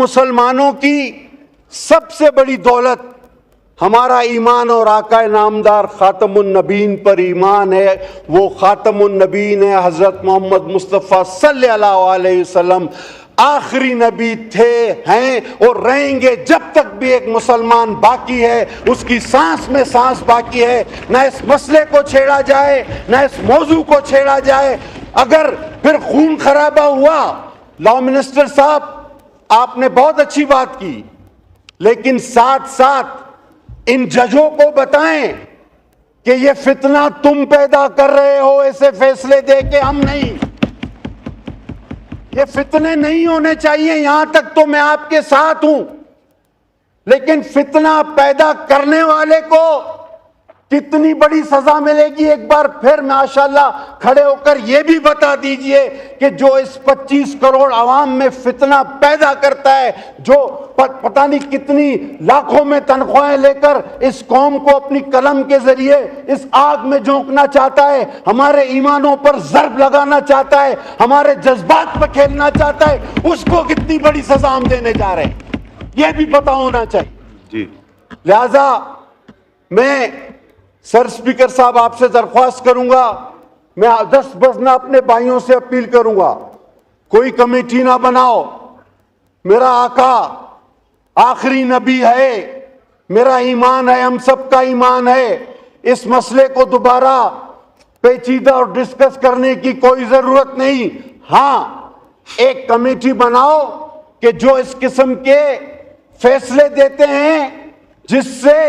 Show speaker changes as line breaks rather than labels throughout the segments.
مسلمانوں کی سب سے بڑی دولت ہمارا ایمان اور آقا نامدار خاتم النبیین پر ایمان ہے. وہ خاتم النبیین ہے حضرت محمد مصطفیٰ صلی اللہ علیہ وسلم. آخری نبی تھے، ہیں اور رہیں گے جب تک بھی ایک مسلمان باقی ہے، اس کی سانس میں سانس باقی ہے. نہ اس مسئلے کو چھیڑا جائے، نہ اس موضوع کو چھیڑا جائے. اگر پھر خون خرابہ ہوا، لاء منسٹر صاحب آپ نے بہت اچھی بات کی، لیکن ساتھ ساتھ ان ججوں کو بتائیں کہ یہ فتنہ تم پیدا کر رہے ہو، ایسے فیصلے دے کے ہم نہیں. یہ فتنے نہیں ہونے چاہیے. یہاں تک تو میں آپ کے ساتھ ہوں، لیکن فتنہ پیدا کرنے والے کو کتنی بڑی سزا ملے گی؟ ایک بار پھر ماشاءاللہ کھڑے ہو کر یہ بھی بتا دیجئے کہ جو اس 25 کروڑ عوام میں فتنہ پیدا کرتا ہے، جو پتہ نہیں کتنی لاکھوں میں تنخواہیں لے کر اس قوم کو اپنی قلم کے ذریعے اس آگ میں جھونکنا چاہتا ہے، ہمارے ایمانوں پر ضرب لگانا چاہتا ہے، ہمارے جذبات پر کھیلنا چاہتا ہے، اس کو کتنی بڑی سزا ہم دینے جا رہے ہیں، یہ بھی پتہ ہونا چاہیے. لہذا میں سر اسپیکر صاحب آپ سے درخواست کروں گا، میں 10 بجنا اپنے بھائیوں سے اپیل کروں گا، کوئی کمیٹی نہ بناؤ. میرا آقا آخری نبی ہے، میرا ایمان ہے، ہم سب کا ایمان ہے. اس مسئلے کو دوبارہ پیچیدہ اور ڈسکس کرنے کی کوئی ضرورت نہیں. ہاں، ایک کمیٹی بناؤ کہ جو اس قسم کے فیصلے دیتے ہیں جس سے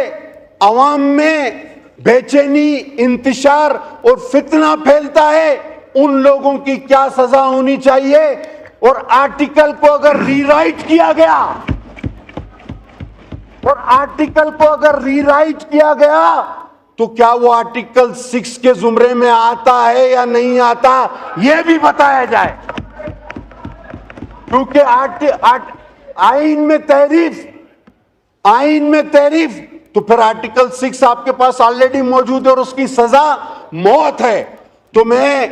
عوام میں بے چینی، انتشار اور فتنہ پھیلتا ہے، ان لوگوں کی کیا سزا ہونی چاہیے. اور آرٹیکل کو اگر ری رائٹ کیا گیا تو کیا وہ آرٹیکل 6 کے زمرے میں آتا ہے یا نہیں آتا، یہ بھی بتایا جائے. کیونکہ آئین میں تحریف تو پھر آرٹیکل 6 آپ کے پاس آلریڈی موجود ہے اور اس کی سزا موت ہے. تو میں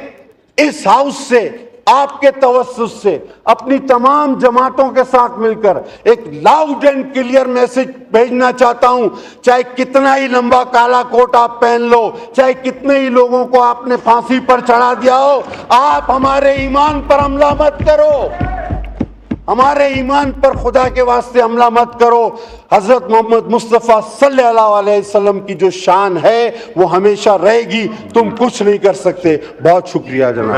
اس ہاؤس سے، آپ کے توسط سے، اپنی تمام جماعتوں کے ساتھ مل کر ایک لاؤڈ اینڈ کلیئر میسج بھیجنا چاہتا ہوں. چاہے کتنا ہی لمبا کالا کوٹ آپ پہن لو، چاہے کتنے ہی لوگوں کو آپ نے پھانسی پر چڑھا دیا ہو، آپ ہمارے ایمان پر حملہ مت کرو. ہمارے ایمان پر خدا کے واسطے حملہ مت کرو. حضرت محمد مصطفیٰ صلی اللہ علیہ وسلم کی جو شان ہے وہ ہمیشہ رہے گی، تم کچھ نہیں کر سکتے. بہت شکریہ جناب.